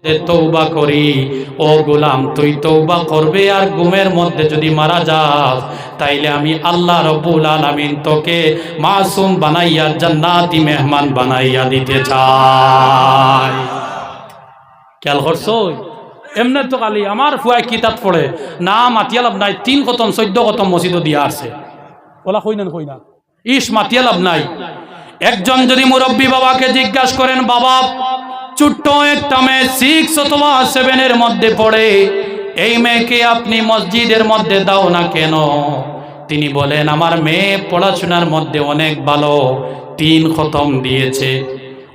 তওবা করি। ও গোলাম, তুই তওবা করবে আর ঘুমের মধ্যে যদি মারা যাস, তাইলে আমি আল্লাহ রব্বুল আলামিন তোকে মাসুম বানাইয়া জান্নাতি মেহমান বানাইয়া দিতে চাই। খেয়াল করছো? এমনি তো খালি আমার ফুয়াই কিতাব পড়ে না মাতিয়া লাভ নাই, 3 খতম 14 খতম মসজিদও দিয়া আছে। ওলা কই না ইস মাতিয়া লাভ নাই। একজন যদি মুরব্বী বাবাকে জিজ্ঞাসা করেন, বাবা ছোট্ট একটা মেয়ে 6 অথবা 7 এর মধ্যে পড়ে, এই মেয়েকে আপনি মসজিদের মধ্যে দাও না কেন? তিনি বলেন, আমার মেয়ে পড়াশোনার মধ্যে অনেক ভালো, 3 খতম দিয়েছে।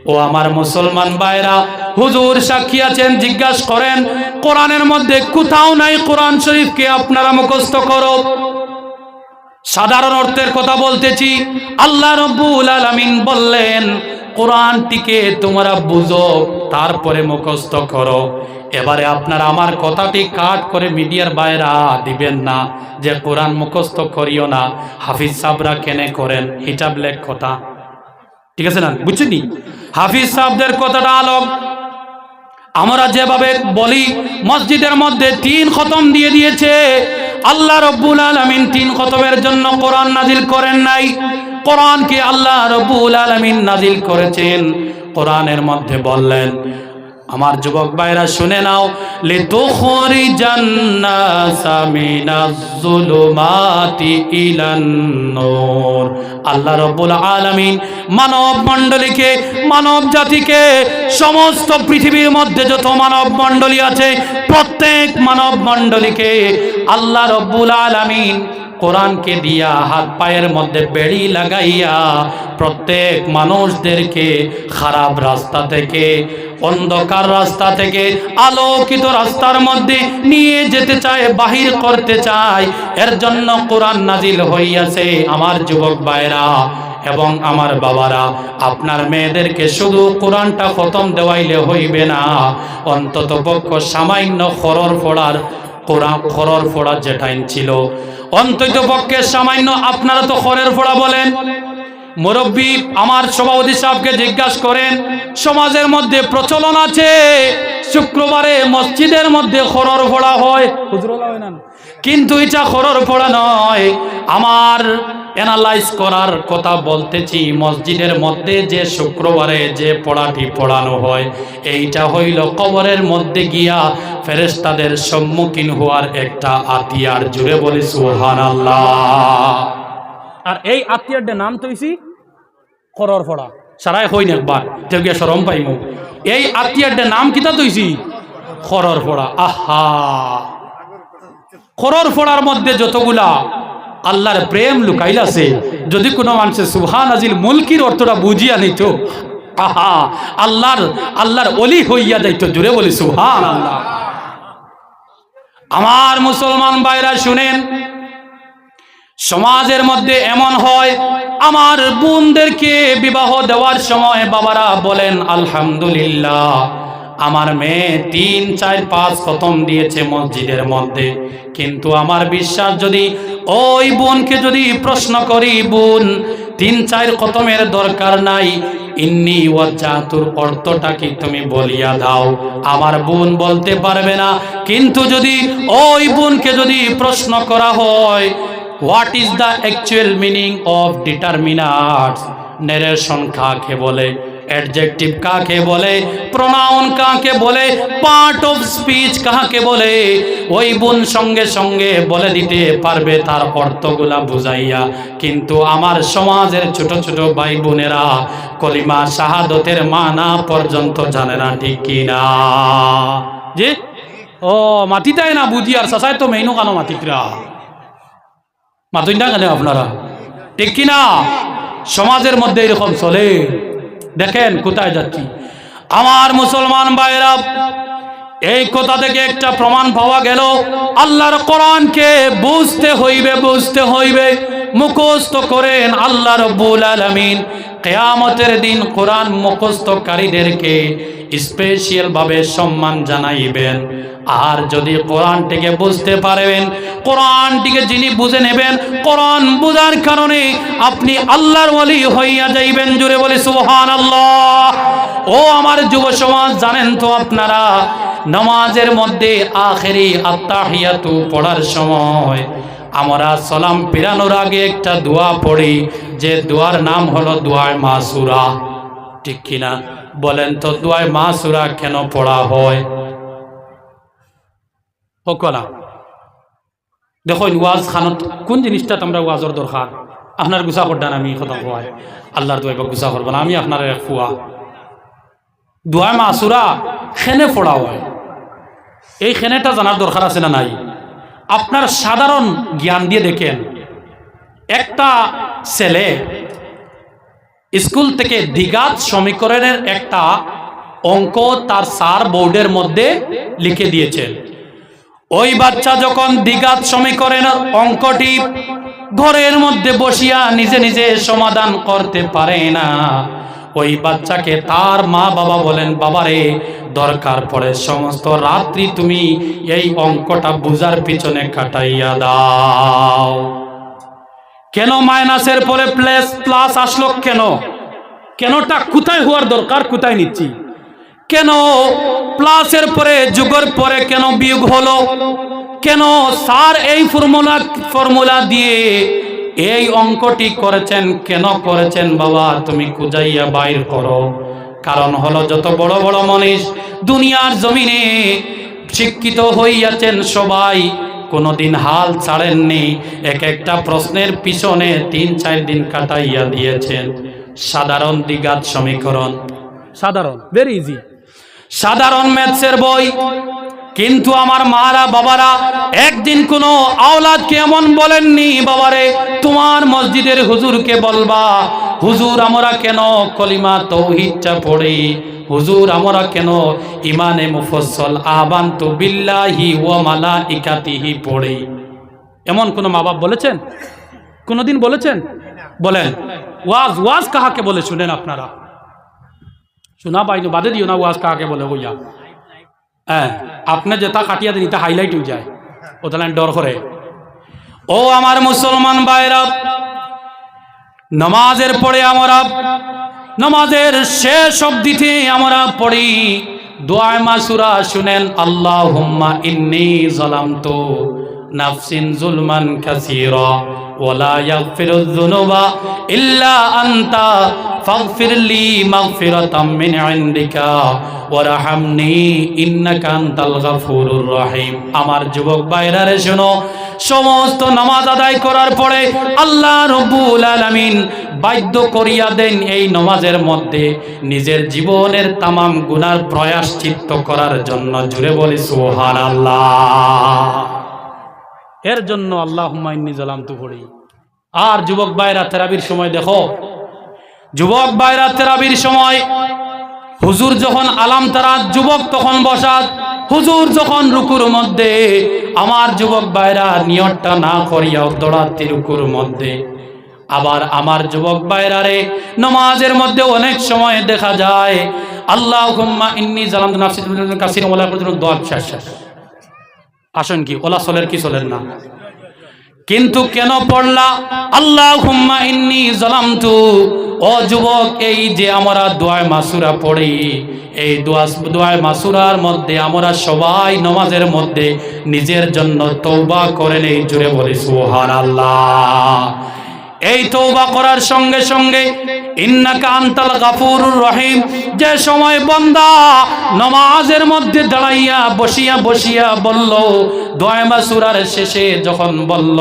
ও আমার মুসলমান ভাইরা, হুজুর সাক্ষী আছেন, জিজ্ঞাসা করেন কোরআনের মধ্যে কোথাও নাই কোরআন শরীফকে আপনারা মুখস্থ করো। সাধারণ অর্থের কথা বলতেছি। আল্লাহ রাব্বুল আলামিন বললেন, কোরআনটিকে তোমরা বুঝো, তারপরে মুখস্থ করো। এবারে আপনারা আমার কথাটি কাট করে মিডিয়ার বাইরা দিবেন না যে কোরআন মুখস্থ করিও না, হাফিজ সাহেবরা কেনে করেন, এটা ব্ল্যাক কথা। ঠিক আছে না? বুঝছেন? হাফিজ সাহেবদের কথাটা আলোক। আমরা যেভাবে বলি মসজিদের মধ্যে 3 খতম দিয়ে দিয়েছে, আল্লাহ রব্বুল আলামিন 3 খতমের জন্য কোরআন নাজিল করেন নাই। কোরআনকে আল্লাহ রব্বুল আলামিন নাজিল করেছেন। কোরআনের মধ্যে বললেন, আমার যুবক ভাইরা শুনে নাও, লিতুখরিজান নাসা মিনাজ যুলুমাতি ইলান নূর। আল্লাহ রাব্বুল আলামিন মানব মণ্ডলীকে, মানব জাতিকে, সমস্ত পৃথিবীর মধ্যে যত মানব মণ্ডলী আছে প্রত্যেক মানব মণ্ডলীকে আল্লাহ রাব্বুল আলামিন কোরআনকে দিয়া হাত পায়ের মধ্যে বেড়ি লাগাইয়া প্রত্যেক মানুষদেরকে খারাপ রাস্তা থেকে, অন্ধকার রাস্তা থেকে আলোকিত রাস্তার মধ্যে নিয়ে যেতে চায়, বাহির করতে চায়। এর জন্য কোরআন নাজিল হইয়াছে। আমার যুবক ভাইরা এবং আমার বাবারা, আপনার মেয়েদেরকে শুধু কোরআনটা খতম দেওয়াইলে হইবে না, অন্তত পক্ষ সামান্য খরর ফোড়া যেটাই ছিল, অন্তত পক্ষে সামান্য, আপনারা তো খরের ফোড়া বলেন। মুরব্বী আমার সভাপতি সাহেবকে জিজ্ঞাসা করেন, সমাজের মধ্যে প্রচলন আছে শুক্রবারে মসজিদের মধ্যে খরর ফোড়া হয়, কিন্তু এটা খরর ফোড়া নয়। আমার অ্যানালাইজ করার কথা বলতেছি, মসজিদের মধ্যে যে শুক্রবারে যে পড়াটি পড়ানো হয়, এইটা হইল কবরের মধ্যে গিয়া ফেরেশতাদের সম্মুখীন হওয়ার একটা আতিয়ার। জুড়ে বলি সুবহানাল্লাহ। আর এই আতিয়ারটার নাম তৈছি খরর ফোড়া। সারাই হইন একবার তেও গিয়া শরম পাইমু। এই আতিয়ারটার নাম কিতা তৈছি? খরর ফোড়া। আহা, খরর ফোড়ার মধ্যে যতগুলা আল্লাহর প্রেম লুকাইলাছে, যদি কোনো মানুষের সুবহান আজিল মুলকির অর্থটা বুঝিয়া নিত, আহা, আল্লাহর ওলি হইয়া যাইত। জুড়ে বলি সুবহানাল্লাহ। আমার মুসলমান ভাইরা শুনেন, সমাজের মধ্যে এমন হয়, আমার বোনদেরকে বিবাহ দেওয়ার সময় বাবারা বলেন আলহামদুলিল্লাহ, আমার মেয়ে 3, 4, 5 খতম দিয়েছে মসজিদের মধ্যে। কিন্তু আমার বিশ্বাস, যদি ওই বোনকে যদি প্রশ্ন করি, বোন 3, 4 খতমের দরকার নাই, ইন্নি ওয়াজ্জাতুর অর্থটা কি তুমি বলিয়া দাও, আমার বোন বলতে পারবে না। কিন্তু যদি ওই বোনকে যদি প্রশ্ন করা হয়, what is the actual meaning of determiners, narration কাকে বলে, অ্যাডজেক্টিভ কাকে বলে, প্রোনাউন কাকে বলে, পার্ট অফ স্পিচ কাকে বলে, ওই বোন সঙ্গে সঙ্গে বলে দিতে পারবে তার অর্থগুলা বুঝাইয়া। কিন্তু আমার সমাজের ছোট ছোট ভাই বোনেরা কলিমা শাহাদতের মানা পর্যন্ত জানে না, ঠিক কিনা? যে ও মাটিটাই না বুঝি, আর চাচাই তো মেইনো কানো মাটিকরা মাতুই না কেন আপনারা, ঠিক কিনা? সমাজের মধ্যে এরকম চলে। দেখেন কোথায় যাচ্ছি। আমার মুসলমান ভাইরা, এই কথা থেকে একটা প্রমাণ পাওয়া গেল, আল্লাহর কোরআনকে বুঝতে হইবে, মুখস্থ করেন। আল্লাহ রাব্বুল আলামিন কিয়ামতের দিন কোরআন মুখস্থকারীদেরকে স্পেশাল ভাবে সম্মান জানাইবেন। আর যদি কোরআনটিকে বুঝতে পারবেন, কোরআনটিকে যিনি বুঝে নেবেন, কোরআন বুঝার কারণে আপনি আল্লাহর ওলি হইয়া যাইবেন। জুড়ে বলি সুবহানাল্লাহ। ও আমার যুব সমাজ, জানেন তো আপনারা নামাজের মধ্যে আখেরি আত্তাহিয়াতু পড়ার সময় আমরা সালাম ফিরানোর আগে একটা দোয়া পড়ি, যে দোয়ার নাম হলো দোয়ায়ে মাসুরা, ঠিক কিনা? বলেন তো দোয়ায়ে মাসুরা কেন পড়া হয়? হকলা দেখুন ওয়াজ খানত কোন জিনিসটা তোমরা ওয়াজর দরকার, আপনার গুছা করডান আমি কথা কয় আল্লাহর দোয়া গুছা করবো না, আমি আপনার এক ফুয়া দোয়া মাসুরা খেনে পড়া হয়, এই খেনেটা জানার দরকার আছে না নাই? আপনার সাধারণ জ্ঞান দিয়ে দেখেন, একটা ছেলে স্কুল থেকে দ্বিঘাত সমীকরণের একটা অঙ্ক তার স্যার বোর্ডের মধ্যে লিখে দিয়েছেন। ওই বাচ্চা যখন দ্বিঘাত সমীকরণের অঙ্কটি ঘরের মধ্যে বসিয়া নিজে নিজে সমাধান করতে পারে না, ওই বাচ্চাকে তার মা বাবা বলেন, বাবারে দরকার পড়ে সমস্ত রাত্রি তুমি এই অঙ্কটা বুঝার পিছনে কাটাইয়া দাও। কেন মাইনাসের পরে প্লাস আসলো? কেনটা কোথায় হওয়ার দরকার কোথায় নিচ্ছি? কেন প্লাসের পরে যোগের পরে কেন বিয়োগ হলো? কেন স্যার এই ফর্মুলা দিয়ে এই অঙ্কটি করেছেন? কেন করেছেন বাবা তুমি খুঁজাইয়া বাইর করো। কারণ হলো যত বড় বড় মনীষ দুনিয়ার জমিনে শিক্ষিত হইয়াছেন সবাই কোনোদিন হাল ছাড়েননি, এক একটা প্রশ্নের পিছনে 3-4 দিন কাটাইয়া দিয়েছেন। সাধারণ দ্বিঘাত সমীকরণ, সাধারণ ভেরি ইজি, সাধারণ ম্যাথসের বই। কিন্তু আমার মারা বাবারা একদিন কোনো আওলাদকে এমন বলেননি, বাবারে তোমার মসজিদের হুজুরকে বলবা, হুজুর আমরা কেন কলিমা তাওহীদটা পড়ি, হুজুর আমরা কেন ইমানে মুফাসসাল আমানতু বিল্লাহি ওয়া মালাইকাতিহি পড়ি। এমন কোন মা বাপ বলেছেন? কোনদিন বলেছেন? বলেন ওয়াজ কাহাকে বলে শুনেন আপনারা, শোনা বাইনো বাদে দিও না, ওয়াজ কাহাকে বলে বইয়া। হ্যাঁ, আপনি যেটা কাটিয়া দিন এটা হাইলাইট হয়ে যায়, ও তাহলে ডর করে। ও আমার মুসলমান ভাইরা, নামাজের পরে আমরা নামাজের শেষ অবধিতে আমরা পড়ি দোয়া মাসুরা, শুনেন আল্লাহুম্মা ইন্নী যালামতু নাফসিন যুলমান কাসীরা ওয়ালা ইয়াগফিরুয যুনুবা ইল্লা আনতা ফাগফিরলি মাগফিরাতাম মিন ইনদিকা ওয়ারহামনি ইন্নাকা আনতাল গাফুরুর রহিম। আমার যুবক ভাইরা রে শোনো, সমস্ত নামাজ আদায় করার পরে আল্লাহ রাব্বুল আলামিন বাধ্য করিয়া দেন এই নামাজের মধ্যে নিজের জীবনের তামাম গুনার প্রায়শ্চিত্ত করার জন্য। জুড়ে বলি সুবহানাল্লাহ। এর জন্য আল্লাহুম্মা ইন্নী যালামতু পড়ি। আর যুবক ভাইরা তারাবির সময় দেখো, যুবক ভাইরা তারাবির সময় হুজুর যখন আলাম তারা, যুবক তখন বসাত, হুজুর যখন রুকুর মধ্যে, আমার যুবক ভাইরা নিয়তটা না করিয়া দৌড়াতে রুকুর মধ্যে। আবার আমার যুবক ভাইরা রে নামাজের মধ্যে অনেক সময় দেখা যায় আল্লাহুম্মা ইন্নী যালামতু নাফসি যুলমান কাসীরা ওয়ালা পর্যন্ত দোয়া শেষ। আসেন কি ওলা চলের কি চলেন না? কিন্তু কেন পড়লা আল্লাহুম্মা ইন্নী যালামতু? ও যুবক, এই যে আমরা দোয়া মাসুরা পড়ি, এই দোয়া মাসুরার মধ্যে আমরা সবাই নামাজের মধ্যে নিজের জন্য তওবা করে নেই। জুড়ে বলি সুবহানাল্লাহ। এই তওবা করার সঙ্গে সঙ্গে ইন্নাকা আনতাল গাফুরুর রহিম, যে সময় বান্দা নামাজের মধ্যে দাঁড়াইয়া বসিয়া বলল, দোয়া মাসুরার শেষে যখন বলল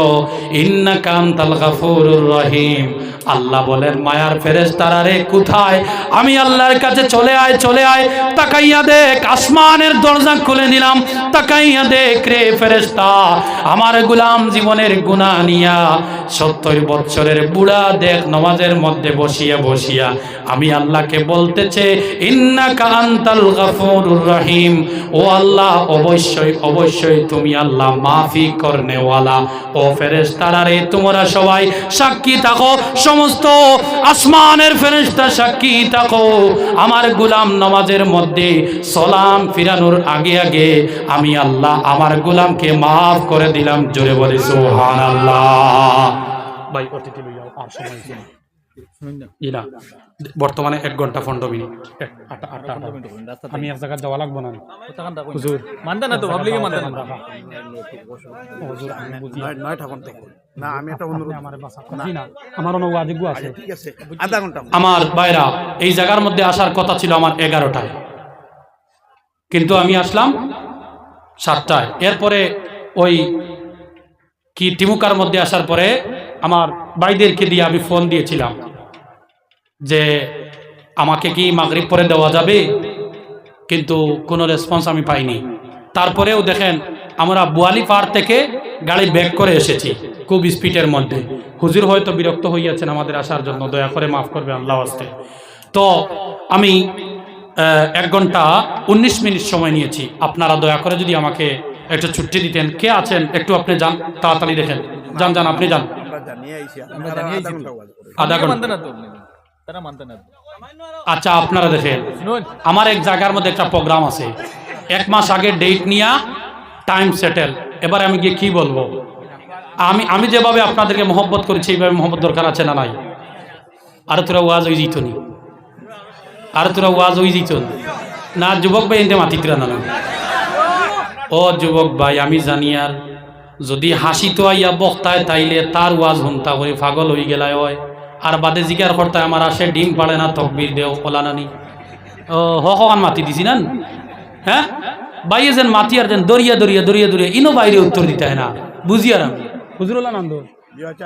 ইন্নাকা আনতাল গাফুরুর রহিম, আল্লাহ বলেন মায়ার ফেরেশতারা রে কোথায়? আমি আল্লাহর কাছে চলে আয়, তাকাইয়া দেখ আসমানের দরজা খুলে দিলাম, তাকাইয়া দেখ রে ফেরেশতা, আমার গোলাম জীবনের গুনাহ নিয়া 70 বছরের বুড়া দেখ নামাজের মধ্যে বসিয়া আমি আল্লাহকে বলতেছে ইন্নাকা আনতাল গাফুরুর রহিম। ও আল্লাহ, অবশ্যই তুমি আল্লাহ মাফি করনেওয়ালা। ও ফেরেশতারা রে তোমরা সবাই সাক্ষী থাকো, সমস্ত আসমানের ফেরেশতা সাক্ষী থাকো, আমার গোলাম নামাজের মধ্যে সালাম ফিরানোর আগে আমি আল্লাহ আমার গোলামকে মাফ করে দিলাম। জোরে বলি সুবহানাল্লাহ। ভাই অতিথি লইয়া আর সময় বর্তমানে 1 ঘন্টা 15 মিনিট। আমি এক জায়গায় যাওয়া লাগবো না হুজুর, মানতে না তো পাবলিকে মানতে না। হুজুর আমি বুঝি নয়টা ঘন্টা না, আমি একটা অনুরোধ আমার বাসা বুঝি না, আমার অনেক ওয়াজিব আছে। ঠিক আছে, আধা ঘন্টা। আমার ভাইরা এই জায়গার মধ্যে আসার কথা ছিল আমার 11টায়, কিন্তু আমি আসলাম 7টায়। এরপরে ওই কি টিমুকার মধ্যে আসার পরে আমার ভাইদেরকে দিয়ে আমি ফোন দিয়েছিলাম যে আমাকে কি মাগরিব পরে দেওয়া যাবে, কিন্তু কোনো রেসপন্স আমি পাইনি। তারপরেও দেখেন আমরা বুয়ালি পাড় থেকে গাড়ি ব্যাক করে এসেছি খুব স্পিডের মধ্যে। হুজুর হয়তো বিরক্ত হইয়াছেন আমাদের আসার জন্য, দয়া করে মাফ করবে আল্লাহ আস্তে। তো আমি 1 ঘন্টা 19 মিনিট সময় নিয়েছি। আপনারা দয়া করে যদি আমাকে একটু ছুটি দিতেন। কে আছেন একটু আপনি যান, তাড়াতাড়ি দেখেন, যান যান আপনি যান। আমরা জানিয়ে আইছি, আমরা জানিয়ে আইছি আধা মানতে ঘন্টা। না তো তারা মানতে না। আচ্ছা আপনারা দেখেন, শুনুন, আমার এক জায়গার মধ্যে একটা প্রোগ্রাম আছে, 1 মাস আগে ডেট নিয়া টাইম সেটেল। এবার আমি গিয়ে কি বলবো? আমি যেভাবে আপনাদেরকে মহব্বত করেছি এইভাবে মহব্বত দরকার আছে না নাই? আর তোরা ওয়াজ হয়ে যেত নি, আর তোরা ওয়াজ হয়ে যেত না। যুবক ভাই এনতে মাতিতরা না। ও যুবক ভাই আমি জানি, আর যদি হাসি তো আইয়া বক্তায় তাইলে তার ওয়াজ হুনতা করে পাগল হয়ে গেলায় হয়, আর বাদে জিজ্ঞার করতে আমার আসে ডিম পাড়ে না তকবির দেও ওলানানি। ও হকান মাতি দিছি না, হ্যাঁ বাইয়ে যেন মাতি আর যেন দরিয়া দরিয়া দরিয়া দরিয়া ইনো বাইরে উত্তর দিতে হয় না, বুঝি আর আমি হুজুর আনন্দ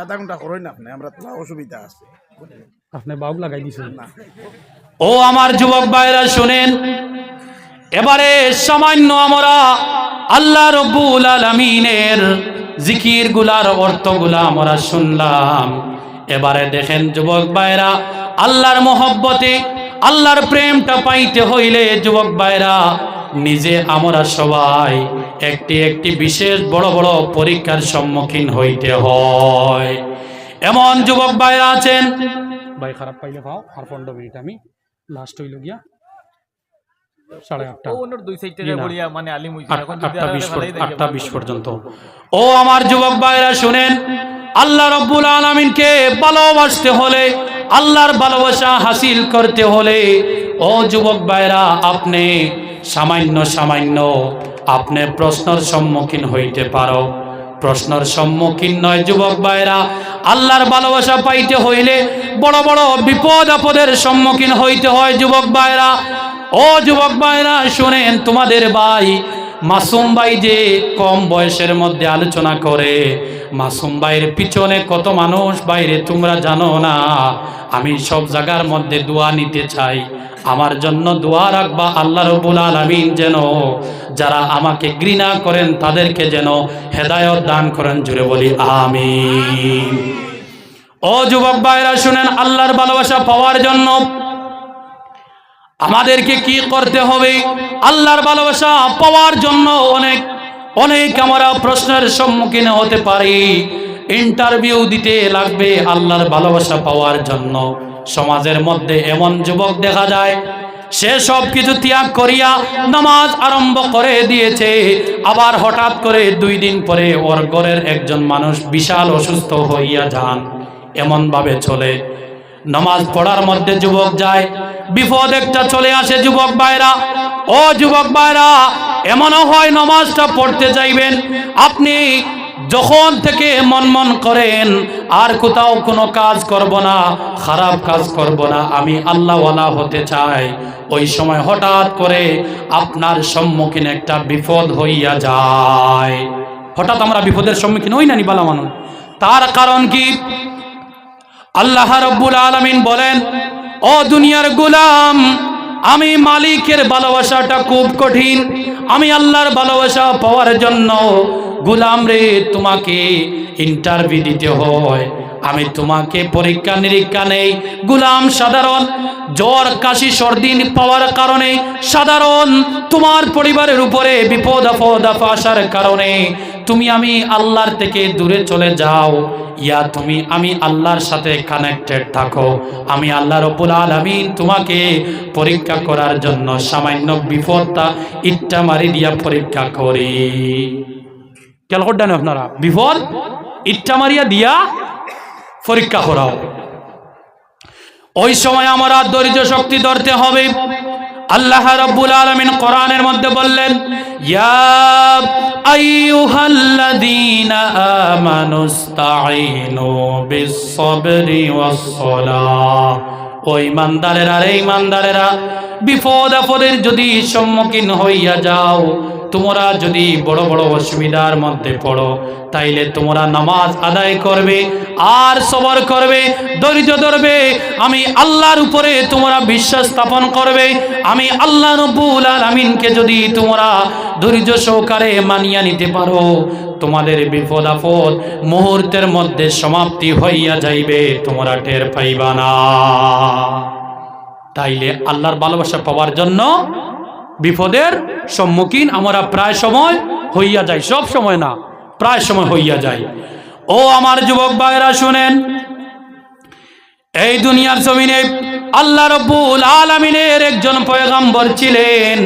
আধা ঘন্টা করেন আপনি, আমরা তো অসুবিধা আছে। আপনি বাবু লাগাই দিছেন। ও আমার যুবক ভাইরা শুনেন, এবারে সামান্য আমরা আল্লাহ রব্বুল আলামিনের জিকির গুলার অর্থগুলা আমরা শুনলাম। এবারে দেখেন যুবক ভাইরা, আল্লাহর মহব্বতে আল্লাহর প্রেমটা পাইতে হইলে যুবক ভাইরা নিজে আমরা সবাই একটি একটি বিশেষ বড় বড় পরীক্ষার সম্মুখীন হইতে হয়। এমন যুবক ভাইরা আছেন, ভাই খারাপ পাইলে পাও আর 15 মিনিট আমি লাস্ট হইল গিয়া 8:30 ওনার দুই সাইডে বড়িয়া মানে আলিম হইছে, এখন যদি 8:20 পর্যন্ত। ও আমার যুবক ভাইরা শুনেন, আল্লাহ রাব্বুল আলামিনকে ভালোবাসতে হলে, আল্লাহর ভালোবাসা হাসিল করতে হলে ও যুবক ভাইরা আপনি সামান্য সামান্য আপনি প্রশ্নের সম্মুখীন হইতে পারো। প্রশ্নের সম্মুখীন নয় যুবক ভাইরা, আল্লাহর ভালোবাসা পাইতে হইলে বড় বড় বিপদ আপদের সম্মুখীন হইতে হয় যুবক ভাইরা। ও যুবক ভাইরা শুনেন, তোমাদের ভাই মাসুম ভাই যে কম বয়সের মধ্যে আলোচনা করে, মাসুম ভাইয়ের পিছনে কত মানুষ বাইরে তোমরা জানো না। আমি সব জায়গার মধ্যে দোয়া নিতে চাই, আমার জন্য দোয়া রাখবা। আল্লাহ রাব্বুল আলামিন যেন যারা আমাকে ঘৃণা করেন তাদেরকে যেন হেদায়েত দান করেন, জুড়ে বলি আমিন। ও যুবক ভাইরা শুনেন, আল্লাহর ভালোবাসা পাওয়ার জন্য আমাদেরকে কি করতে হবে? আল্লাহর ভালোবাসা পাওয়ার জন্য অনেক অনেক আমরা প্রশ্নের সম্মুখীন হতে পারি, ইন্টারভিউ দিতে লাগবে আল্লাহর ভালোবাসা পাওয়ার জন্য। সমাজের মধ্যে এমন যুবক দেখা যায়, সে সব কিছু ত্যাগ করিয়া নামাজ আরম্ভ করে দিয়েছে, আবার হঠাৎ করে 2 দিন পরে ওর ঘরের একজন মানুষ বিশাল অসুস্থ হইয়া যান। এমন ভাবে চলে। নামাজ পড়ার মধ্যে যুবক যায়, বিপদ একটা চলে আসে যুবক ভাইরা। ও যুবক ভাইরা, এমনও হয় নামাজটা পড়তে যাইবেন, আপনি যখন থেকে মন করেন আর কোথাও কোনো কাজ করব না, খারাপ কাজ করব না, আমি আল্লাহওয়ালা হতে চাই, ওই সময় হঠাৎ করে আপনার সম্মুখীন একটা বিপদ হইয়া যায়। হঠাৎ আমরা বিপদের সম্মুখীন হই না নি বালা মানুষ? তার কারণ কি? আল্লাহ রাব্বুল আলামিন বলেন, ও দুনিয়ার গোলাম, আমি মালিকের ভালোবাসাটা খুব কঠিন। আমি আল্লাহর ভালোবাসা পাওয়ার জন্য গোলাম রে তোমাকে ইন্টারভিউ দিতে হয়, আমি তোমাকে পরীক্ষা নিরীক্ষা নেই। গোলাম সাধারণ জ্বর কাশি সর্দি পাওয়ার কারণে, সাধারণ তোমার পরিবারের উপরে বিপদ আপদ আসার কারণে তুমি আমি আল্লাহর থেকে দূরে চলে যাও, ইয়া তুমি আমি আল্লাহর সাথে কানেক্টেড থাকো। আমি আল্লাহ রাব্বুল আলামিন তোমাকে পরীক্ষা করার জন্য সামান্য বিপদটা ইট্টা মারি দিয়া পরীক্ষা করি। খেয়াল করতেন আপনারা, বিপদ ইট্টা মারিয়া দিয়া পরীক্ষা করাও। ওই সময় আমরা ধৈর্য শক্তি ধরতে হবে। আল্লাহ রাব্বুল আলামিন কোরআনের মধ্যে বললেন, ইয়া আইয়ুহাল্লাযীনা আমানুস্তাঈনু বিস-সাবরি ওয়াস-সালাহ। ও ঈমানদারেরা, রে ঈমানদারেরা, বিপদ আপদের যদি সম্মুখীন হইয়া যাও, তোমরা যদি বড় বড় অসুবিধার মধ্যে পড়ো, তাইলে তোমরা নামাজ আদায় করবে আর সবর করবে, ধৈর্য ধরবে। আমি আল্লাহর উপরে তোমরা বিশ্বাস স্থাপন করবে। আমি আল্লাহ রাব্বুল আলামিনকে যদি তোমরা ধৈর্য সহকারে মানিয়া নিতে পারো, তোমাদের বিপদ আপদ মুহূর্তের মধ্যে সমাপ্তি হইয়া যাইবে, তোমরা টের পাইবা না। তাইলে আল্লাহর ভালোবাসা পাওয়ার জন্য বিপদের সম্মুখীন আমরা প্রায় সময় হইয়া যাই, সব সময় না, প্রায় সময় হইয়া যায়। ও আমার যুবক ভাইরা শুনেন, এই দুনিয়ার জমিনে আল্লাহ রাব্বুল আলামিনের একজন পয়গম্বর ছিলেন,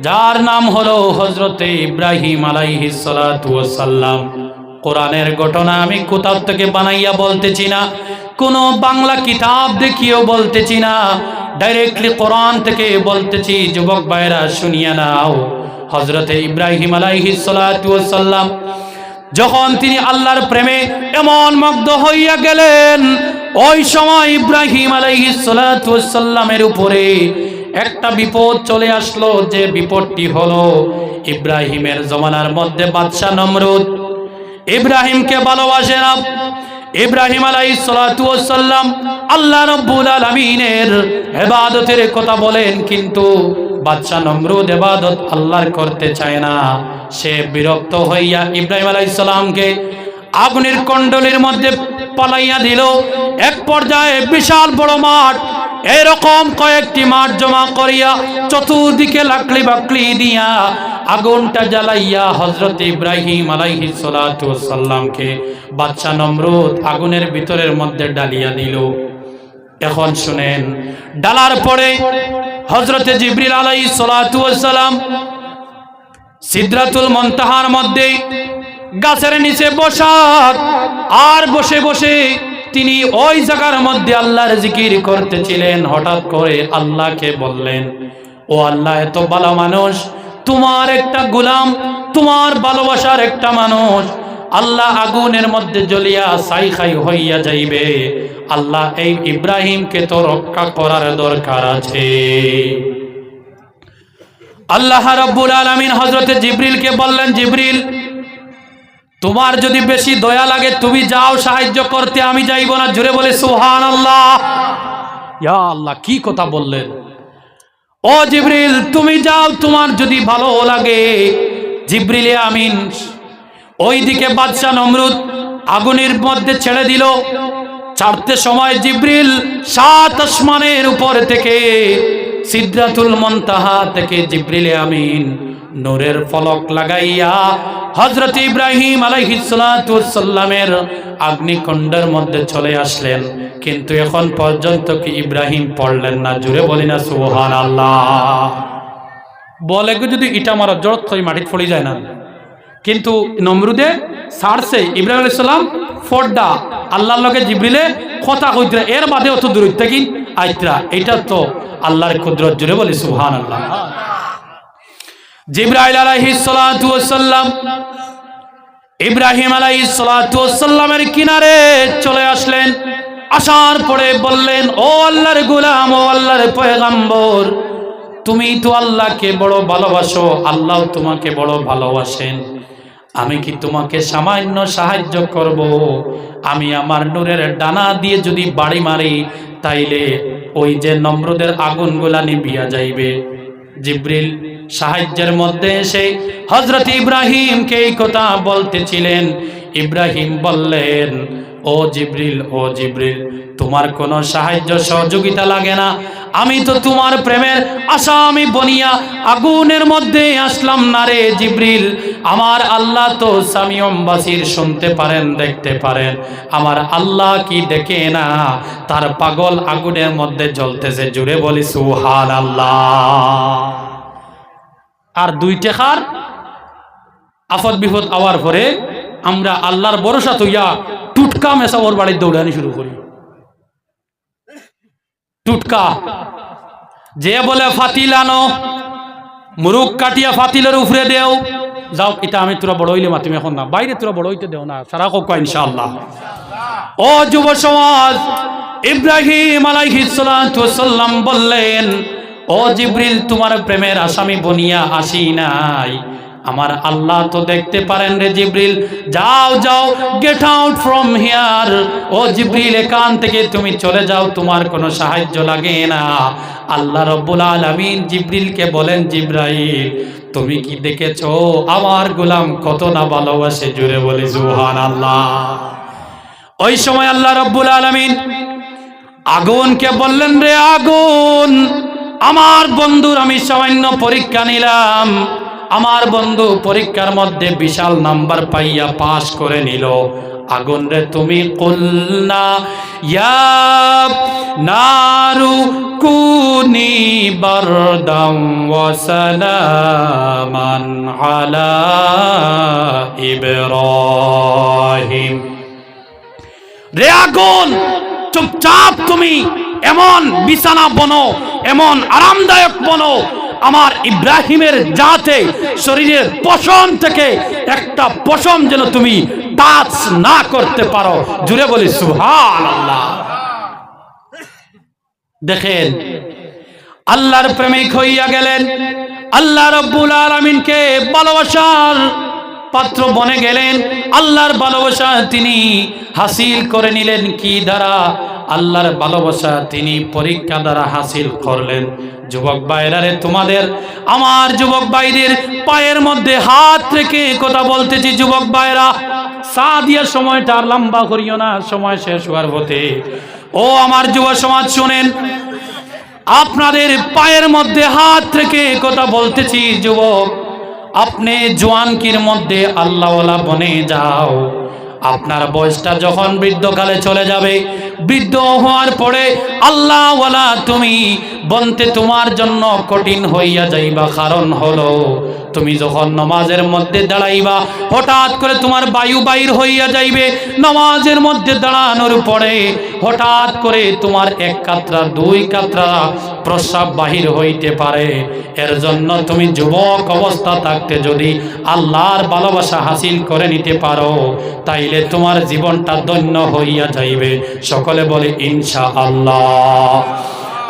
যার নাম হলো হযরতে ইব্রাহিম আলাইহিস সালাতু ওয়াস সালাম। কোরআনের ঘটনা আমি কোথাও থেকে বানাইয়া বলতেছি না, কোনো বাংলা কিতাব দেখিও বলতেছি না, ডাইরেক্টলি কোরআন থেকে বলতেছি। যুবক ভাইরা শুনিয়া নাও। হযরতে ইব্রাহিম আলাইহিস সালাতু ওয়াস সালাম যখন তিনি আল্লাহর প্রেমে এমন মুগ্ধ হইয়া গেলেন, ওই সময় ইব্রাহিম আলাইহিস সালাতু ওয়াস সালামের উপরে একটা বিপদ চলে আসলো। যে বিপদটি হলো, ইব্রাহিমের জমানার মধ্যে বাদশা নমরুদ ইব্রাহিমকে ভালোবাসে না। ইব্রাহিম আলাইহিস সালাতু ওয়াস সালাম আল্লাহ রাব্বুল আলামিনের ইবাদতের কথা বলেন, কিন্তু বাদশা নমরুদ ইবাদত আল্লাহর করতে চায় না। সে বিরক্ত হইয়া ইব্রাহিম আলাইহিস সালামকে আগুনের কুণ্ডলীর মধ্যে পালাইয়া দিল। এক পর্যায়ে বিশাল বড় মাঠ, এরকম কয়েকটি মাঠ জমা করিয়া চতুর্দিকে লাকড়ি বাকড়ি দিয়া আগুনটা জ্বালাইয়া হযরত ইব্রাহিম আলাইহিস সালাতু ওয়াস সালামকে বাদশা নমরুদ আগুনের ভিতরের মধ্যে ডালিয়া দিল। এখন শুনেন, ডালার পরে হযরতে জিবরিল আলাইহিস সালাতু ওয়াস সালাম সিদরাতুল মুনতাহার মধ্যে গাছের নিচে বসা, আর বসে বসে তিনি ওই জায়গার মধ্যে আল্লাহর জিকির করতেছিলেন। হঠাৎ করে আল্লাহকে বললেন, ও আল্লাহ, এত ভালো মানুষ, তোমার একটা গোলাম, তোমার ভালোবাসার একটা মানুষ, আল্লাহ আগুনের মধ্যে জ্বলিয়া ছাই খাই হইয়া যাইবে। আল্লাহ, এই ইব্রাহিমকে তো রক্ষা করার দরকার আছে। আল্লাহ রাব্বুল আলামিন হযরতে জিবরিলকে বললেন, জিবরিল, তোমার যদি বেশি দয়া লাগে তুমি যাও সাহায্য করতে, আমি যাইব না। জোরে বলে সুবহানাল্লাহ। ইয়া আল্লাহ, কি কথা বললেন! ও জিবরিল, তুমি যাও, তোমার যদি ভালো লাগে। জিবরিলে আমিন ওইদিকে বাদশা নমরুদ আগুনের মধ্যে ছেড়ে দিল। ছাড়তে সময় জিবরিল 7 আসমানের উপর থেকে সিদরাতুল মুনতাহা থেকে জিবরিলে আমিন নূরের ফলক লাগাইয়া হযরত ইব্রাহিম আলাইহিস সালাতু ওয়াস সালামের অগ্নিকুণ্ডের মধ্যে চলে আসলেন। কিন্তু এখন পর্যন্ত কি ইব্রাহিম পড়লেন না? জুড়ে বলি না সুবহানাল্লাহ। বলে যদি ইটা মারা জড়ত হয়ে মাটিতে পড়ে যায় না, কিন্তু নমরুদে ছাড়ছে ইব্রাহিম আলাইহিস সালাম ফড্ডা আল্লাহর লগে জিবরিলে কথা কইতে, এর বাদে অত দূর থেকে আইতরা। এটা তো আল্লাহর কুদরত। জুড়ে বলি সুবহানাল্লাহ। জিবরাইল আলাইহিস সালাতু ওয়াস সালাম ইব্রাহিম আলাইহিস সালাতু ওয়াস সালামের কিনারে চলে আসলেন। আসার পরে বললেন, ও আল্লাহর গোলাম, ও আল্লাহর পয়গম্বর, তুমি তো আল্লাহকে বড় ভালোবাসো, আল্লাহ তোমাকে বড় ভালোবাসেন। আমি কি তোমাকে সামান্য সাহায্য করব? আমি আমার নূরের ডানা দিয়ে যদি বাড়ি মারি, তাইলে ওই যে নমরুদের আগুনগুলা নিভিয়া যাইবে। জিবরিল সাহায্যের মধ্যে এসে হযরত ইব্রাহিমকে এই কথা বলতেছিলেন। ইব্রাহিম বললেন, ও জিবরিল, ও জিবরিল, তোমার কোনো সাহায্য সহযোগিতা লাগে না। আমি তো তোমার প্রেমের আসামি বনিয়া আগুনের মধ্যে আসলাম না রে জিবরিল। আমার আল্লাহ তো সামিউম বাসির, শুনতে পারেন, দেখতে পারেন। আমার আল্লাহ কি দেখে না? তার পাগল আগুনের মধ্যে জ্বলতেছে। জুড়ে বলি সুবহানাল্লাহ। আর 2 টাকার আফত বিপদ আওয়ার পরে আমরা আল্লাহর ভরসা তৈয়া টুটকা মেসাবর বাড়ির দৌড়ানি শুরু করি। টুটকা যে বলে ফাতিল আনো, মুরুখ কাটিয়া ফাতিলের উপরে দেও, যাও এটা আমি তোরা বড় হইলে মাতিম এখন না, বাইরে তোরা বড় হইতে দেও না, সারা কক ইনশাআল্লাহ। ও যুব সমাজ, ইব্রাহিম আলাইহিস সালাতু ওয়াস সালাম বললেন, ও জিবরিল, তোমার প্রেমের আসামি বনিয়া আসি নাই, আমার আল্লাহ তো দেখতে পারেন রে জিবরিল, যাও যাও, গেট আউট ফ্রম হিয়ার। ও জিবরিল, এখান থেকে তুমি চলে যাও, তোমার কোনো সাহায্য লাগে না। আল্লাহ রাব্বুল আলামিন জিবরিলকে বলেন, জিবরাইল, তুমি কি দেখেছো আমার গোলাম কত না ভালোবাসে? জুড়ে বলি সুবহানাল্লাহ। ওই সময় আল্লাহ রাব্বুল আলামিন আগুনকে বললেন, রে আগুন, আমার বন্ধুর আমি সামান্য পরীক্ষা নিলাম, আমার বন্ধু পরীক্ষার মধ্যে বিশাল নাম্বার পাইয়া পাস করে নিল। আগুন রে তুমি কুলনা ইয়া নারু কুনি বারদাম ওয়া সালামান আলা ইব্রাহিম। রে আগুন, চুপচাপ তুমি এমন বিছানা বনো, এমন আরামদায়ক বনো, আমার ইব্রাহিমের জাতে শরীরের পশম থেকে একটা পশম যেন তুমি টাচ না করতে পারো। জুড়ে বলি সুবহানাল্লাহ। দেখেন, আল্লাহর প্রেমিক হইয়া গেলেন, আল্লাহ রাব্বুল আলামিনকে ভালোবাসার পাত্র বনে গেলেন, আল্লাহর ভালোবাসা তিনি হাসিল করে নিলেন। কি দ্বারা? আল্লাহর ভালোবাসা তিনি পরীক্ষা দ্বারা হাসিল করলেন। যুবক ভাইরারে, তোমাদের আমার যুবক ভাইদের পায়ের মধ্যে হাত রেখে কথা বলতেছি। যুবক ভাইরা, সাদিয়া সময়টা আর লম্বা করিও না, সময় শেষ হওয়ার পথে। ও আমার যুব সমাজ, শুনেন, আপনাদের পায়ের মধ্যে হাত রেখে কথা বলতেছি। যুবক, আপনি জওয়ানকির মধ্যে আল্লাহওয়ালা বনে যাও। আপনার বয়সটা যখন বৃদ্ধকালে চলে যাবে, বৃদ্ধ হওয়ার পরে আল্লাহওয়ালা তুমি বনতে তোমার জন্য কঠিন হইয়া যাইবা। কারণ হলো, তুমি যখন নামাজের মধ্যে দাঁড়াইবা, হঠাৎ করে তোমার বায়ু বাইর হইয়া যাইবে। নামাজের মধ্যে দাঁড়ানোর পরে হঠাৎ করে তোমার এক কাতরা দুই কাতরা প্রস্রাব বাহির হইতে পারে। এর জন্য তুমি যুবক অবস্থা থাকতে যদি আল্লাহর ভালোবাসা হাসিল করে নিতে পারো, তাইলে তোমার জীবনটা ধন্য হইয়া যাইবে। সকলে বলে ইনশাআল্লাহ।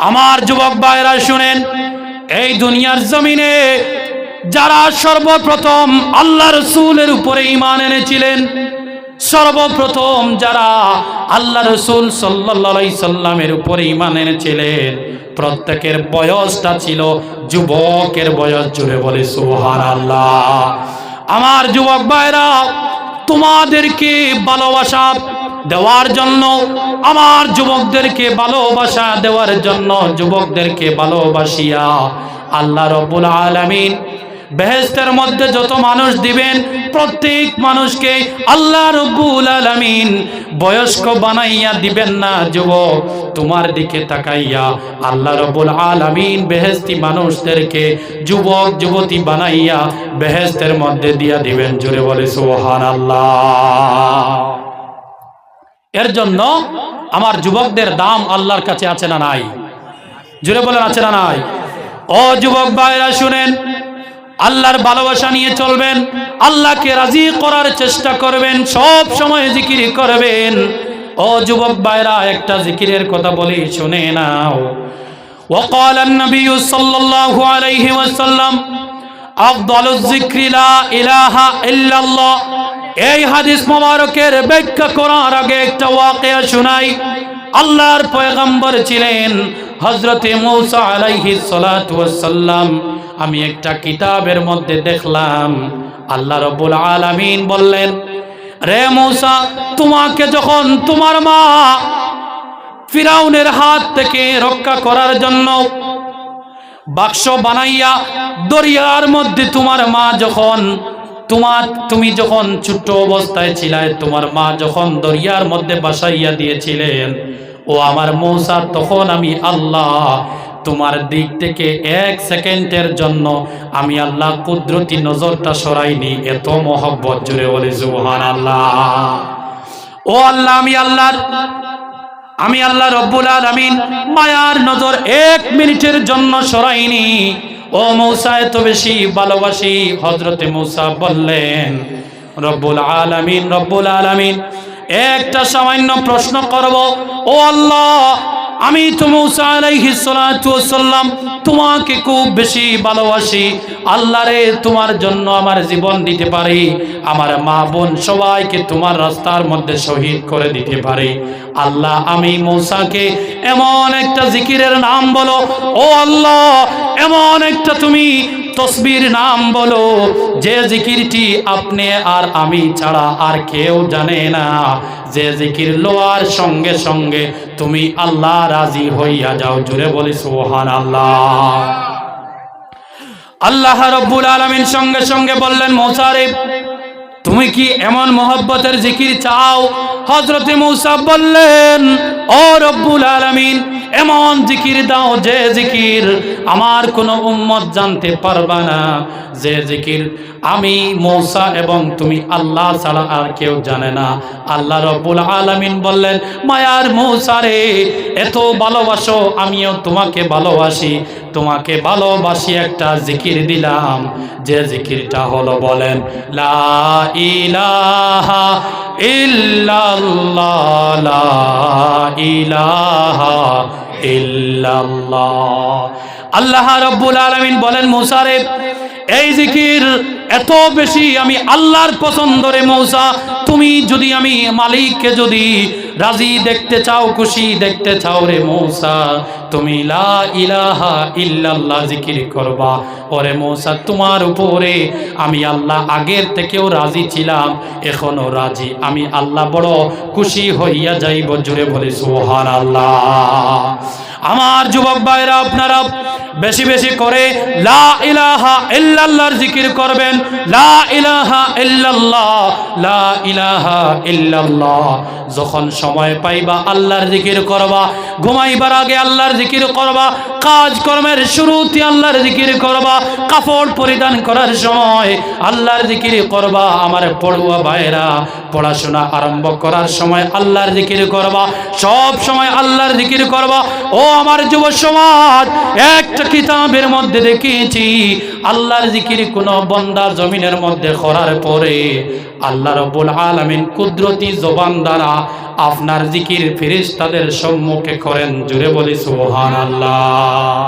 আমার যুবক ভাইরা শুনেন, এই দুনিয়ার জমিনে যারা সর্বপ্রথম আল্লাহ রসুলের উপরে ঈমান এনেছিলেন, সর্বপ্রথম যারা আল্লাহ রসুল সাল্লাল্লাহু আলাইহি সাল্লামের উপরে ঈমান এনেছিলেন, প্রত্যেকের বয়সটা ছিল যুবকের বয়স। জুড়ে বলে সুবহানাল্লাহ। আমার যুবক ভাইরা, তোমাদেরকে ভালোবাসা দেওয়ার জন্য, আমার যুবকদেরকে ভালোবাসা দেওয়ার জন্য, যুবকদেরকে ভালোবাসিয়া আল্লাহ রাব্বুল আলামিন বেহেশতের মধ্যে যত মানুষ দিবেন, প্রত্যেক মানুষকে আল্লাহ রাব্বুল আলামিন বয়স্ক বানাইয়া দিবেন না। যুবক, তোমার দিকে তাকাইয়া আল্লাহ রাব্বুল আলামিন বেহেশতি মানুষদেরকে যুবক যুবতী বানাইয়া বেহেশতের মধ্যে দিয়া দিবেন। জোরে বলে সুবহানাল্লাহ। এর জন্য আমার যুবকদের দাম আল্লাহর কাছে আছে না নাই? জোরে বলেন, আছে না নাই? ও যুবক ভাইরা শুনেন, আল্লাহর ভালোবাসা নিয়ে চলবেন, আল্লাহকে রাজি করার চেষ্টা করবেন, সব সময় জিকির করবেন। ও যুবক ভাইরা, একটা জিকিরের কথা বলি, শুনে নাও। وقال النبي صلى الله عليه وسلم أفضل الذكر لا إله إلا الله। এই হাদিস মোবারকের ব্যাখ্যা করার আগে একটা ওয়াকিয়া শোনাই। আল্লাহর পয়গম্বর ছিলেন হযরতে মূসা আলাইহিস সালাতু ওয়াস সালাম। আমি একটা কিতাবের মধ্যে দেখলাম আল্লাহ রাব্বুল আলামিন বললেন, রে মূসা, তোমাকে যখন তোমার মা ফিরাউনের হাত থেকে রক্ষা করার জন্য বাক্স বানাইয়া দরিয়ার মধ্যে তোমার মা যখন তুমি যখন ছোট অবস্থায় ছিলে, তোমার মা যখন দরিয়ার মধ্যে বাসাইয়া দিয়েছিলেন, ও আমার মূসা, তখন আমি আল্লাহ তোমার দিক থেকে এক সেকেন্ডের জন্য আমি আল্লাহ কুদরতি নজরটা সরাইনি। এত মহব্বত। জুড়ে বলে সুবহানাল্লাহ। ও আল্লাহ, আমি আল্লাহ রব্বুল আলামিন মায়ার নজর 1 মিনিটের জন্য সরাইনি। ও মূসা এত বেশি ভালোবাসি। হযরতে মূসা বললেন, রব্বুল আলামিন একটা সামান্য প্রশ্ন করব। ও আল্লাহ, আমি তো মূসা আলাইহিস সালাতু ওয়াস সালাম তোমাকে খুব বেশি ভালোবাসি। আল্লাহ রে, তোমার জন্য আমার জীবন দিতে পারি, আমার মা বোন সবাইকে তোমার রাস্তার মধ্যে শহীদ করে দিতে পারি। আল্লাহ, আমি মূসাকে এমন একটা জিকিরের নাম বলো, ও আল্লাহ এমন একটা তুমি তসবির নাম বলো যে জিকিরটি আপনি আর আমি ছাড়া আর কেউ জানে না, যে জিকির লোয়ার সঙ্গে সঙ্গে তুমি আল্লাহ রাজি হইয়া যাও। জুড়ে বলি সুবহানাল্লাহ। আল্লাহ রাব্বুল আলামিন সঙ্গে সঙ্গে বললেন, মূসা রে, তুমি কি এমন মহব্বতের জিকির চাও? হযরতে মূসা বললেন, ও রব্বুল আলামিন, এমন জিকির দাও যে জিকির আমার কোনো উম্মত জানতে পারবা না, যে জিকির আমি মূসা এবং তুমি আল্লাহ ছাড়া আর কেউ জানে না। আল্লাহ রব্বুল আলামিন বললেন, মায়ার মূসা রে, এত ভালোবাসো, আমিও তোমাকে ভালোবাসি, তোমাকে ভালোবাসি একটা জিকির দিলাম, যে জিকিরটা হলো, বলেন লা ইলাহা ইল্লাল্লাহ, লা ইলাহা ইল্লাল্লাহ। আল্লাহ রাব্বুল আলামিন বলেন, মূসা রে, এই জিকির এত বেশি আমি আল্লাহর পছন্দ রে মূসা, তুমি যদি আমি মালিককে যদি রাজি দেখতে চাও, খুশি দেখতে চাও রে মূসা, তুমি লা ইলাহা ইল্লাল্লাহ জিকির করবা। ওরে মূসা, তোমার উপরে আমি আল্লাহ আগের থেকেও রাজি ছিলাম, এখনো রাজি, আমি আল্লাহ বড় খুশি হইয়া যাইব। জুড়ে বলি সুবহানাল্লাহ। আমার যুবক ভাইরা, আপনারা বেশি বেশি করে লা ইলাহা ইল্লাল্লাহর জিকির করবেন। লা ইলাহা ইল্লাল্লাহ, লা ইলাহা ইল্লাল্লাহ। যখন সময় পাইবা আল্লাহর জিকির করবা, ঘুমাইবার আগে আল্লাহর জিকির করবা, কাজ কর্মের শুরুতে আল্লাহর জিকির করবা, কাপড় পরিধান করার সময় আল্লাহর জিকির করবা। আমার পড়ুয়া ভাইরা, পড়াশোনা আরম্ভ করার সময় আল্লাহর জিকির করবা, সব সময় আল্লাহর জিকির করবা। ও আমার যুব সমাজ, একটা কিতাবের মধ্যে দেখেছি আল্লাহর জিকির কোন বান্দা জমিনের মধ্যে করার পরে আল্লাহ রাব্বুল আলামিন কুদরতি জবান দ্বারা আপনার জিকির ফেরেশতাদের সম্মুখে করেন। জুড়ে বলি সুবহানাল্লাহ।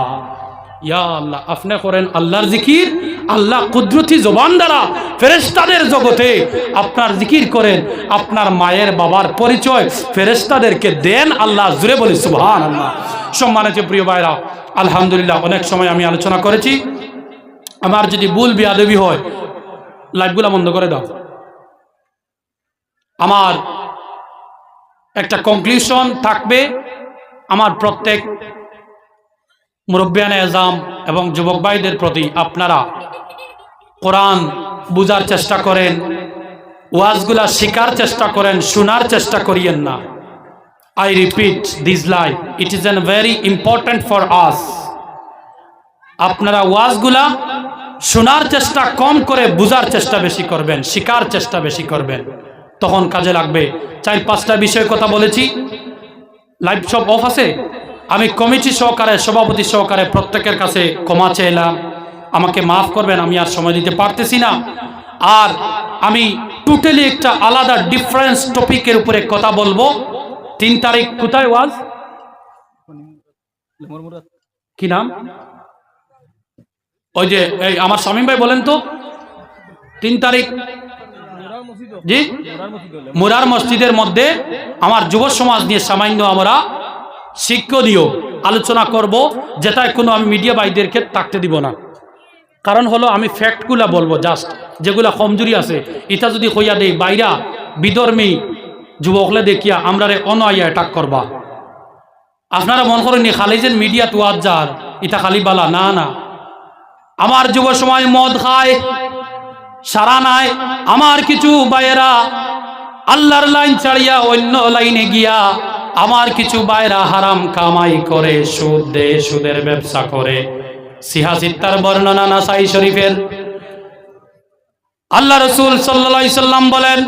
ইয়া আল্লাহ, আপনি করেন আল্লাহর জিকির, আল্লাহ কুদরতি জবান দ্বারা ফেরেশতাদের জগতে আপনার জিকির করেন, আপনার মায়ের বাবার পরিচয় ফেরেশতাদেরকে দেন আল্লাহ। জুড়ে বলি সুবহানাল্লাহ। সম্মানিত প্রিয় ভাইরা, আলহামদুলিল্লাহ, অনেক সময় আমি আলোচনা করেছি। আমার যদি ভুল বেয়াদবি হয়, লাইভগুলো বন্ধ করে দাও। আমার একটা কনক্লুশন থাকবে, আমার প্রত্যেক মুরব্বিয়ানে আজম এবং যুবক ভাইদের প্রতি, আপনারা কোরআন বুঝার চেষ্টা করেন, ওয়াজগুলা শিকার চেষ্টা করেন, শোনার চেষ্টা করিয়েন না। I repeat this line, it is a very important for us. আপনারা ওয়াজগুলা শোনার চেষ্টা কম করে বুঝার চেষ্টা বেশি করবেন, শিকার চেষ্টা বেশি করবেন, তখন কাজে লাগবে। 4-5টা বিষয়ের কথা বলেছি। লাইভ সব অফ আছে। আমি কমিটি সহকারে, সভাপতি সহকারে প্রত্যেকের কাছে ক্ষমা চাইলাম, আমাকে মাফ করবেন, আমি আর সময় দিতে পারতেছি না। আর আমি টোটালি একটা আলাদা ডিফারেন্স টপিকের উপরে কথা বলবো। 3 তারিখ কোথায় ওয়াজ? কি নাম? ওই যে এই আমার শামীম ভাই বলেন তো, 3 তারিখ জি মুরার মসজিদের মধ্যে আমার যুব সমাজ নিয়ে সামান্য আমরা শিক্ষণীয় আলোচনা করব, যেটায় কোনো আমি মিডিয়া ভাইদেরকে থাকতে দিব না। কারণ হলো আমি ফ্যাক্টগুলা বলবো, জাস্ট যেগুলা কমজোরি আছে এটা যদি কইয়া দেই, বাইরা বিধর্মী যুবকলে দেখিয়া আমরা অনআইয়া অ্যাটাক করবা। আপনারা মন করেননি খালি যে মিডিয়া তোয়াজ যার এটা খালি বালা না, না। আমার যুব সময় মদ খায়, সারা নাই। আমার কিছু ভাইয়েরা আল্লাহর লাইন ছাড়িয়া অন্য লাইনে গিয়া, আমার কিছু ভাইয়েরা হারাম কামাই করে, সুদ দেয়, সুদের ব্যবসা করে। সিহাসিত্তার বর্ণনা নাসাই শরীফের। আল্লাহ রাসূল সাল্লাল্লাহু আলাইহি সাল্লাম বলেন,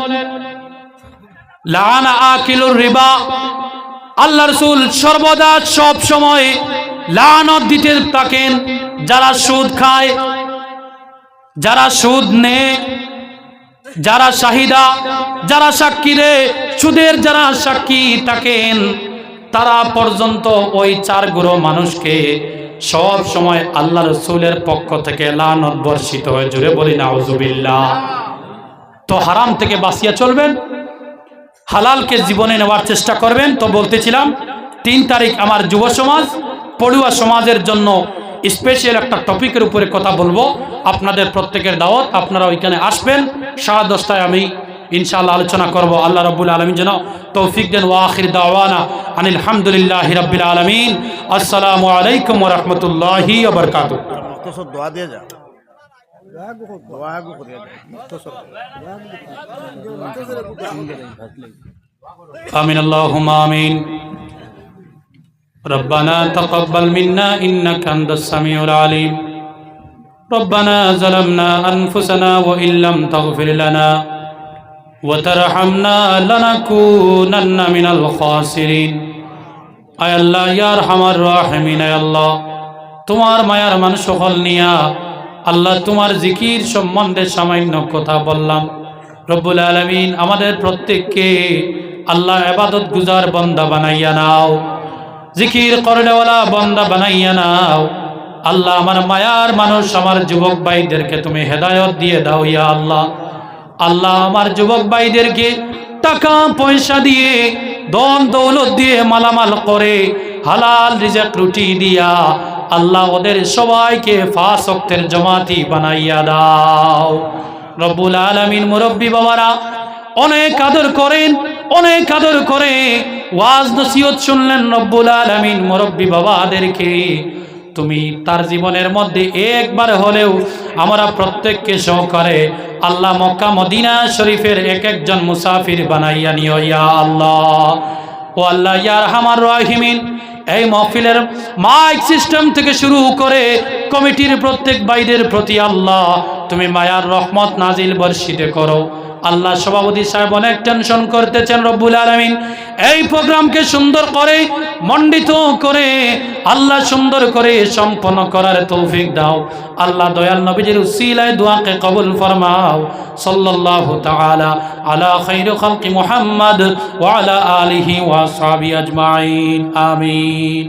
লাআনা আকিলুর রিবা, আল্লাহ রাসূল সর্বদা সব সময় লানত দিতে থাকেন যারা সুদ খায়, যারা সুদ নেয়, যারা শাহিদা, যারা সাক্ষী দেয়, সুদের যারা সাক্ষী থাকেন, তারা পর্যন্ত ওই চার গ্রুপ মানুষকে সব সময় আল্লাহ রাসূলের পক্ষ থেকে লানত বর্ষিত হয়। জোরে বলি নাউজুবিল্লাহ। তো হারাম থেকে বাঁচিয়ে চলবেন, হালালকে জীবনে নেওয়ার চেষ্টা করবেন। তো বলতেছিলাম 3 তারিখ আমার যুব সমাজ, পড়ুয়া সমাজের জন্য স্পেশাল একটা টপিকের উপরে কথা বলবো। আপনাদের প্রত্যেকের দাওয়াত, আপনারা ওইখানে আসবেন। 10:30টায় আমি ইনশাআল্লাহ আলোচনা করব। আল্লাহ রাব্বুল আলামিন যেন তৌফিক দেন। ওয়া আখির দাওয়ানা আনিল হামদুলিল্লাহি রাব্বিল আলামিন। আসসালামু আলাইকুম ওয়া রাহমাতুল্লাহি ওয়া বারাকাতুহু। মুক্তসর দোয়া দিয়ে যা, দোয়া গো করিয়া যা মুক্তসর। آمين اللهم آمين ربنا تقبل منا إنك أنت السميع العليم ربنا ظلمنا أنفسنا وإن لم تغفر لنا وترحمنا لنكونن من الخاسرين আয় আল্লাহ ইয়া আরহামার রাহিমিন। আয় আল্লাহ তোমার মায়ার মানুষ সকল নিয়া আল্লাহ তোমার জিকির সম্বন্ধে সামান্য কথা বললাম। রব্বুল আলামিন আমাদের প্রত্যেককে আল্লাহ ইবাদত গুজার বান্দা বানাইয়া নাও, জিকির করনেওয়ালা বান্দা বানাইয়া নাও। আল্লাহ আমার মায়ার মানুষ আমার যুবক ভাইদেরকে তুমি হেদায়েত দিয়ে দাও ইয়া আল্লাহ। আল্লাহ আমার যুবক ভাইদেরকে টাকা পয়সা দিয়ে, ধন দৌলত দিয়ে মালামাল করে, হালাল রিজিক রুটি দিয়া আল্লাহ ওদের সবাইকে 5 ওয়াক্তের জামাতি বানাইয়া দাও। রব্বুল আলামিন মুরব্বী বাবারা অনেক আদর করেন, অনেক আদর করে ওয়াজ নসিহত শুনলেন। রব্বুল আলামিন মুরব্বী বাবাদেরকে তুমি তার জীবনের মধ্যে একবার হলেও আমরা প্রত্যেককে সহকারে আল্লাহ মক্কা মদিনা শরীফের এক একজন মুসাফির বানাইয়া নিও ইয়া আল্লাহ। ও আল্লাহ ইয়া আরহামার রাহিমিন, এই মাহফিলের মাইক সিস্টেম থেকে শুরু করে কমিটির প্রত্যেক ভাইদের প্রতি আল্লাহ তুমি মায়ার রহমত নাজিল বর্ষিত করো। আল্লাহ সভাপতি সাহেব অনেক টেনশন করতেছেন। রব্বুল আলামিন এই প্রোগ্রামকে সুন্দর করে মণ্ডিত করে আল্লাহ সুন্দর করে সম্পন্ন করার তৌফিক দাও। আল্লাহ দয়াল নবীজির উসিলায় দোয়াকে কবুল ফরমাও। সাল্লাল্লাহু তাআলা আলা খাইরি খালকি মুহাম্মদ ওয়া আলা আলিহি ওয়া আসহাবিহি আজমাইন। আমিন।